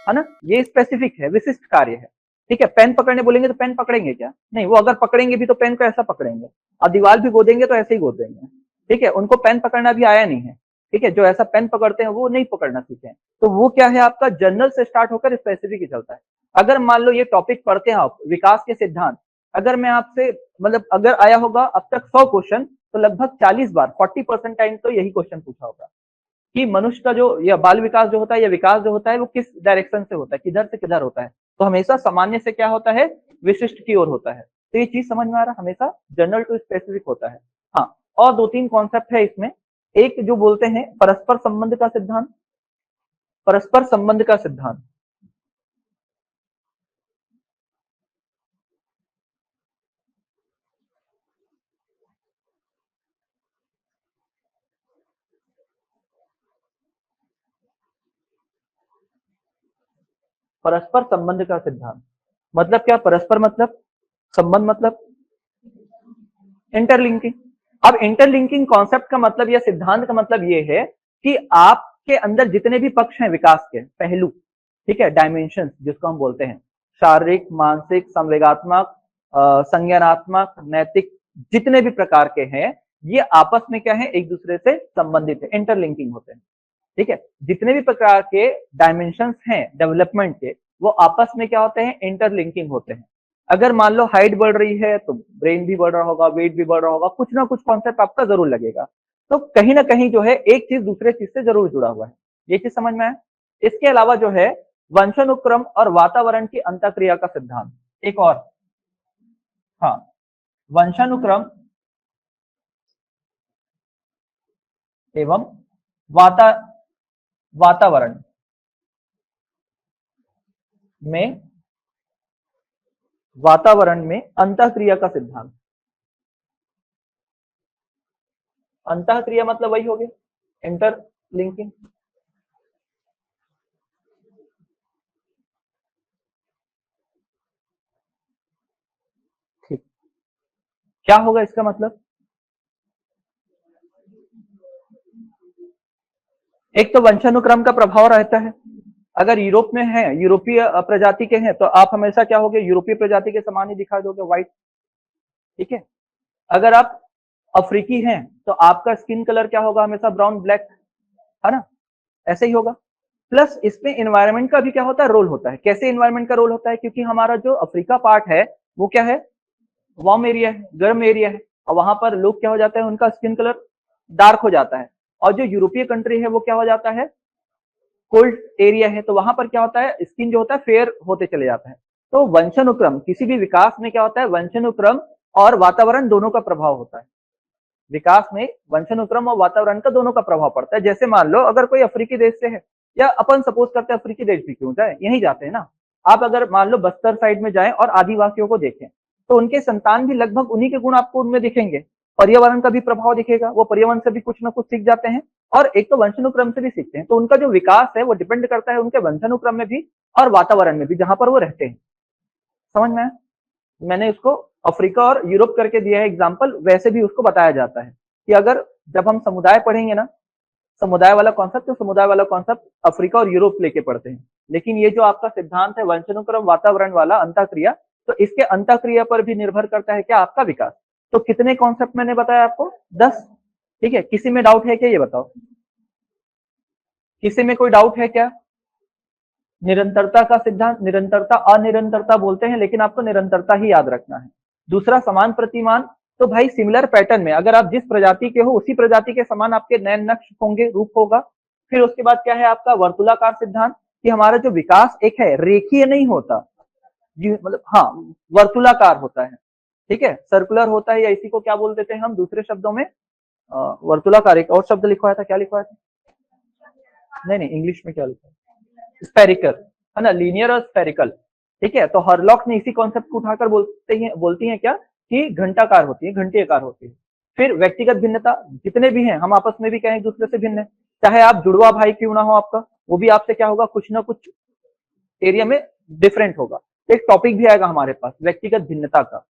[SPEAKER 1] है ना। ये स्पेसिफिक है, विशिष्ट कार्य है। ठीक है, पेन पकड़ने बोलेंगे तो पेन पकड़ेंगे क्या, नहीं, वो अगर पकड़ेंगे भी तो पेन को ऐसा पकड़ेंगे, और दीवार भी गोदेंगे तो ऐसे ही गोदेंगे। ठीक है, उनको पेन पकड़ना भी आया नहीं है। ठीक है, जो ऐसा पेन पकड़ते हैं वो नहीं पकड़ना सीखे हैं। तो वो क्या है, आपका जनरल से स्टार्ट होकर स्पेसिफिक ही चलता है। अगर मान लो ये टॉपिक पढ़ते हैं आप, विकास के सिद्धांत, अगर मैं आपसे मतलब अगर आया होगा अब तक 100 क्वेश्चन, तो लगभग 40 बार 40% टाइम तो यही क्वेश्चन पूछा होगा कि मनुष्य का जो या बाल विकास जो होता है या विकास जो होता है वो किस डायरेक्शन से होता है, किधर से किधर होता है। तो हमेशा सामान्य से क्या होता है, विशिष्ट की ओर होता है। तो ये चीज समझ में आ रहा है, हमेशा जनरल टू स्पेसिफिक होता है। हाँ, और दो तीन कॉन्सेप्ट है इसमें। एक जो बोलते हैं परस्पर संबंध का सिद्धांत, परस्पर संबंध का सिद्धांत। परस्पर संबंध का सिद्धांत मतलब क्या? परस्पर मतलब, संबंध मतलब इंटरलिंकिंग। अब इंटरलिंकिंग कॉन्सेप्ट का मतलब या सिद्धांत का मतलब ये है कि आपके अंदर जितने भी पक्ष हैं विकास के, पहलू, ठीक है, डायमेंशन जिसको हम बोलते हैं, शारीरिक, मानसिक, संवेगात्मक, संज्ञानात्मक, नैतिक, जितने भी प्रकार के हैं, ये आपस में क्या है? एक दूसरे से संबंधित है, इंटरलिंकिंग होते हैं, ठीक है। जितने भी प्रकार के डायमेंशंस हैं डेवलपमेंट के, वो आपस में क्या होते हैं? इंटरलिंकिंग होते हैं। अगर मान लो हाइट बढ़ रही है तो ब्रेन भी बढ़ रहा होगा, वेट भी बढ़ रहा होगा, कुछ ना कुछ कॉन्सेप्ट आपका जरूर लगेगा। तो कहीं ना कहीं जो है एक चीज दूसरे चीज से जरूर जुड़ा हुआ है, ये चीज समझ में आया। इसके अलावा जो है वंशानुक्रम और वातावरण की अंतःक्रिया का सिद्धांत एक और, हाँ, वंशानुक्रम एवं वाता वातावरण में अंतःक्रिया का सिद्धांत। अंतःक्रिया मतलब वही हो गया इंटरलिंकिंग। ठीक, क्या होगा इसका मतलब? एक तो वंशानुक्रम का प्रभाव रहता है। अगर यूरोप में है, यूरोपीय प्रजाति के हैं, तो आप हमेशा क्या होगे? यूरोपीय प्रजाति के समान ही दिखा दोगे, व्हाइट, ठीक है। अगर आप अफ्रीकी हैं तो आपका स्किन कलर क्या होगा? हमेशा ब्राउन ब्लैक, है ना, ऐसे ही होगा। प्लस इसमें एनवायरनमेंट का भी क्या होता है? रोल होता है। कैसे एनवायरनमेंट का रोल होता है? क्योंकि हमारा जो अफ्रीका पार्ट है वो क्या है? वार्म एरिया है, गर्म एरिया है, और वहां पर लोग क्या हो जाते हैं? उनका स्किन कलर डार्क हो जाता है। और जो यूरोपीय कंट्री है वो क्या हो जाता है? कोल्ड एरिया है, तो वहां पर क्या होता है? स्किन जो होता है फेयर होते चले जाता है। तो वंशानुक्रम, किसी भी विकास में क्या होता है? वंशानुक्रम और वातावरण दोनों का प्रभाव होता है। विकास में वंशानुक्रम और वातावरण का दोनों का प्रभाव पड़ता है। जैसे मान लो अगर कोई अफ्रीकी देश से है, या अपन सपोज करते हैं अफ्रीकी देश भी क्यों जाए, यहीं जाते हैं ना। आप अगर मान लो बस्तर साइड में जाएं और आदिवासियों को देखें, तो उनके संतान भी लगभग उन्हीं के गुण आपको उनमें दिखेंगे। पर्यावरण का भी प्रभाव दिखेगा, वो पर्यावरण से भी कुछ ना कुछ सीख जाते हैं, और एक तो वंशानुक्रम से भी सीखते हैं। तो उनका जो विकास है वो डिपेंड करता है उनके वंशानुक्रम में भी और वातावरण में भी, जहां पर वो रहते हैं। समझ में आया? मैंने उसको अफ्रीका और यूरोप करके दिया है एग्जाम्पल, वैसे भी उसको बताया जाता है कि अगर जब हम समुदाय पढ़ेंगे ना, समुदाय वाला कॉन्सेप्ट, तो समुदाय वाला कॉन्सेप्ट अफ्रीका और यूरोप लेके पढ़ते हैं। लेकिन ये जो आपका सिद्धांत है वंशानुक्रम वातावरण वाला अंतःक्रिया, तो इसके अंतःक्रिया पर भी निर्भर करता है क्या? आपका विकास। तो कितने कॉन्सेप्ट मैंने बताया आपको? 10, ठीक है। किसी में डाउट है क्या? ये बताओ, किसी में कोई डाउट है क्या? निरंतरता का सिद्धांत, निरंतरता अनिरंतरता बोलते हैं, लेकिन आपको निरंतरता ही याद रखना है। दूसरा समान प्रतिमान, तो भाई सिमिलर पैटर्न में अगर आप जिस प्रजाति के हो उसी प्रजाति के समान आपके नयन नक्श होंगे, रूप होगा। फिर उसके बाद क्या है आपका? वर्तुलाकार सिद्धांत, कि हमारा जो विकास एक है रेखीय नहीं होता, मतलब हाँ, वर्तुलाकार होता है, ठीक है, सर्कुलर होता है, या इसी को क्या बोल देते हैं हम दूसरे शब्दों में? वर्तुलाकार। एक और शब्द लिखवाया था, क्या लिखवाया था? नहीं नहीं, इंग्लिश में क्या लिखा है? स्पेरिकल, है ना, लीनियर और स्पेरिकल, ठीक है। तो हरलॉक ने इसी कॉन्सेप्ट को उठाकर बोलती हैं क्या? कि घंटाकार होती है, घंटी आकार होती है। फिर व्यक्तिगत भिन्नता, जितने भी हैं हम आपस में भी क्या है? एक दूसरे से भिन्न है। चाहे आप जुड़वा भाई क्यों ना हो आपका, वो भी आपसे क्या होगा? कुछ ना कुछ एरिया में डिफरेंट होगा। एक टॉपिक भी आएगा हमारे पास व्यक्तिगत भिन्नता का।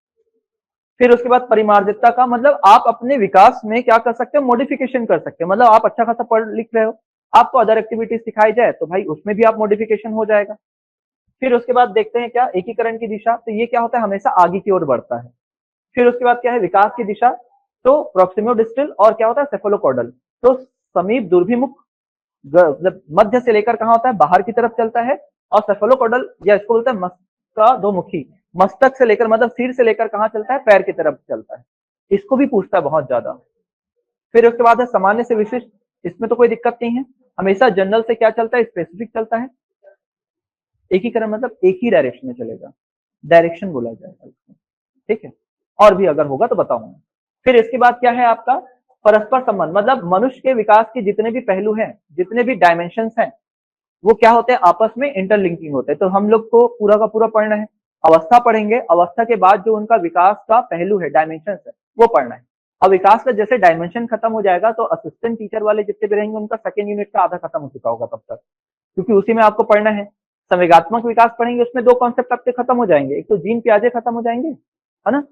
[SPEAKER 1] फिर उसके बाद परिमार्जितता का मतलब आप अपने विकास में क्या कर सकते हो? मॉडिफिकेशन कर सकते हो। मतलब आप अच्छा खासा पढ़ लिख रहे हो, आपको अदर एक्टिविटीज सिखाई जाए तो भाई उसमें भी आप मॉडिफिकेशन हो जाएगा। फिर उसके बाद देखते हैं क्या? एकीकरण की दिशा, तो ये क्या होता है? हमेशा आगे की ओर बढ़ता है। फिर उसके बाद क्या है? विकास की दिशा, तो प्रोक्सिमो डिस्टल और क्या होता है? सेफोलोकॉर्डल। तो समीप दुर्भिमुख, मतलब मध्य से लेकर कहाँ होता है? बाहर की तरफ चलता है। और सेफोलोकॉर्डल, या इसको बोलते हैं मस्तिष्क का दो मुखी, मस्तक से लेकर मतलब सिर से लेकर कहाँ चलता है? पैर की तरफ चलता है। इसको भी पूछता है बहुत ज्यादा। फिर उसके बाद है सामान्य से विशिष्ट, इसमें तो कोई दिक्कत नहीं है, हमेशा जनरल से क्या चलता है? स्पेसिफिक चलता है। एकीकरण मतलब एक ही डायरेक्शन में चलेगा, डायरेक्शन बोला जाएगा इसको, ठीक है। और भी अगर होगा तो बताऊंगा। फिर इसके बाद क्या है आपका? परस्पर संबंध, मतलब मनुष्य के विकास के जितने भी पहलू हैं, जितने भी डायमेंशन हैं, वो क्या होते हैं? आपस में इंटरलिंकिंग होते हैं। तो हम लोग को पूरा का पूरा पढ़ना है। अवस्था पढ़ेंगे, अवस्था के बाद जो उनका विकास का पहलू है, डायमेंशन है, वो पढ़ना है। अब विकास का जैसे डायमेंशन खत्म हो जाएगा तो असिस्टेंट टीचर वाले जितने भी रहेंगे उनका सेकेंड यूनिट का आधा खत्म हो चुका होगा तब तक, क्योंकि उसी में आपको पढ़ना है। संवेगात्मक विकास पढ़ेंगे, उसमें दो कॉन्सेप्ट आपके खत्म हो जाएंगे, एक तो जीन पियाजे खत्म हो जाएंगे, है ना।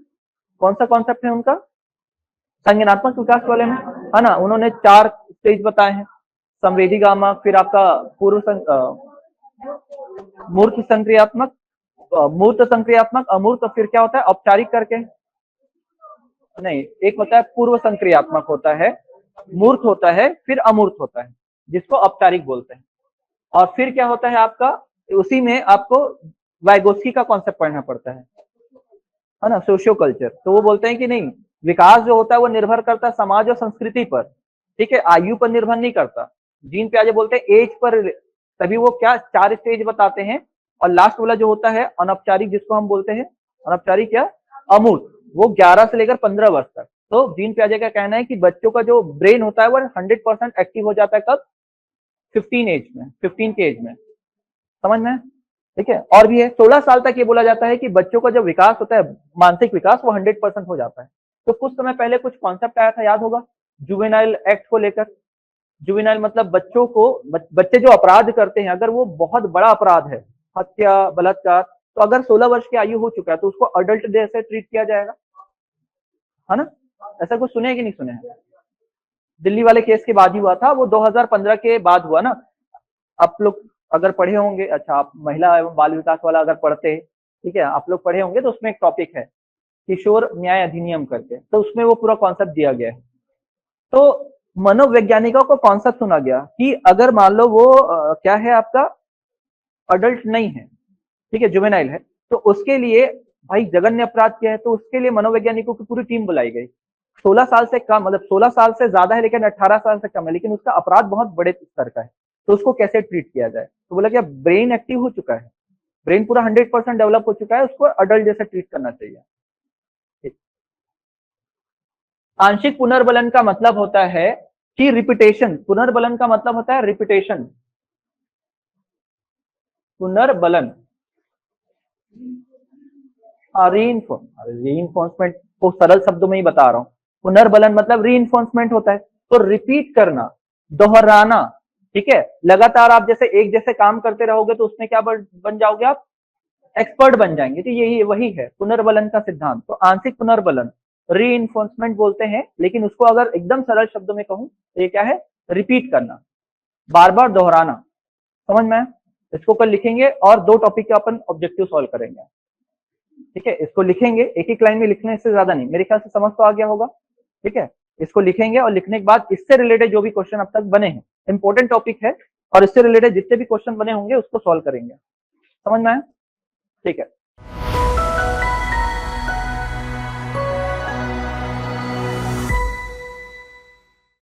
[SPEAKER 1] कौन सा कॉन्सेप्ट है उनका, संज्ञानात्मक विकास वाले में, है ना, उन्होंने 4 स्टेज बताए हैं, संवेदीगामक, फिर आपका मूर्त संक्रियात्मक, मूर्त संक्रियात्मक, अमूर्त, फिर क्या होता है औपचारिक करके, नहीं, एक होता है पूर्व संक्रियात्मक होता है, मूर्त होता है, फिर अमूर्त होता है, जिसको औपचारिक बोलते हैं। और फिर क्या होता है आपका, उसी में आपको वाइगोत्स्की का कॉन्सेप्ट पढ़ना पड़ता है ना, सोशियो कल्चर। तो वो बोलते हैं कि नहीं, विकास जो होता है वो निर्भर करता है समाज और संस्कृति पर, ठीक है, आयु पर निर्भर नहीं करता। जीन पियाजे बोलते हैं एज पर, तभी वो क्या 4 स्टेज बताते हैं। और लास्ट वाला जो होता है अनौपचारिक, जिसको हम बोलते हैं अनौपचारिक या अमूर्त, वो 11 से लेकर 15 वर्ष तक। तो जीन पियाजे का कहना है कि बच्चों का जो ब्रेन होता है वो 100% एक्टिव हो जाता है कब, 15 के एज में, समझ में, ठीक है। और भी है 16 साल तक ये बोला जाता है कि बच्चों का जो विकास होता है, मानसिक विकास, वो 100% हो जाता है। तो कुछ समय पहले कुछ कॉन्सेप्ट आया था, याद होगा, जुवेनाइल एक्ट को लेकर। जुवेनाइल मतलब बच्चों को, बच्चे जो अपराध करते हैं, अगर वो बहुत बड़ा अपराध है, हत्या, बलात्कार, तो अगर 16 वर्ष की आयु हो चुका है तो उसको अडल्ट जैसे ट्रीट किया जाएगा, है ना। ऐसा कुछ सुने कि नहीं सुने हैं, दिल्ली वाले केस के बाद ही हुआ था, वो 2015 के बाद हुआ ना। आप लोग अगर पढ़े होंगे, अच्छा, आप महिला एवं बाल विकास वाला अगर पढ़ते हैं, ठीक है, आप लोग पढ़े होंगे, तो उसमें एक टॉपिक है किशोर न्याय अधिनियम करके, तो उसमें वो पूरा कॉन्सेप्ट दिया गया है। तो मनोवैज्ञानिकों को कॉन्सेप्ट सुना गया कि अगर मान लो वो क्या है आपका, अडल्ट नहीं है, ठीक है, जुवेनाइल है, तो उसके लिए भाई जघन्य अपराध क्या है, तो उसके लिए मनोवैज्ञानिकों की पूरी टीम बुलाई गई। 16 साल से कम, मतलब 16 साल से ज्यादा है लेकिन 18 साल से कम है, लेकिन उसका अपराध बहुत बड़े स्तर का है, तो उसको कैसे ट्रीट किया जाए। तो बोला क्या, ब्रेन एक्टिव हो चुका है, ब्रेन पूरा 100% डेवलप हो चुका है, उसको अडल्ट जैसे ट्रीट करना चाहिए। आंशिक पुनर्बलन का मतलब होता है कि रिपीटेशन, पुनर्बलन का मतलब होता है रिपीटेशन, पुनर्बलन, रीइंफोर्समेंट को सरल शब्दों में ही बता रहा हूं। पुनर्बलन मतलब रीइंफोर्समेंट होता है, तो रिपीट करना, दोहराना, ठीक है। लगातार आप जैसे एक जैसे काम करते रहोगे तो उसमें क्या बन जाओगे आप, एक्सपर्ट बन जाएंगे। तो यही वही है पुनर्बलन का सिद्धांत। तो आंशिक पुनर्बलन रीइंफोर्समेंट बोलते हैं, लेकिन उसको अगर एकदम सरल शब्दों में कहूं तो ये क्या है, रिपीट करना, बार बार दोहराना, समझ में। इसको कल लिखेंगे और 2 टॉपिक के अपन ऑब्जेक्टिव सॉल्व करेंगे, ठीक है। इसको लिखेंगे, एक एक लाइन में लिखने से ज्यादा नहीं, मेरे ख्याल से समझ तो आ गया होगा, ठीक है। इसको लिखेंगे और लिखने के बाद इससे रिलेटेड जो भी क्वेश्चन अब तक बने हैं, इंपॉर्टेंट टॉपिक है, और इससे रिलेटेड जितने भी क्वेश्चन बने होंगे उसको सॉल्व करेंगे, समझ में आया, ठीक है।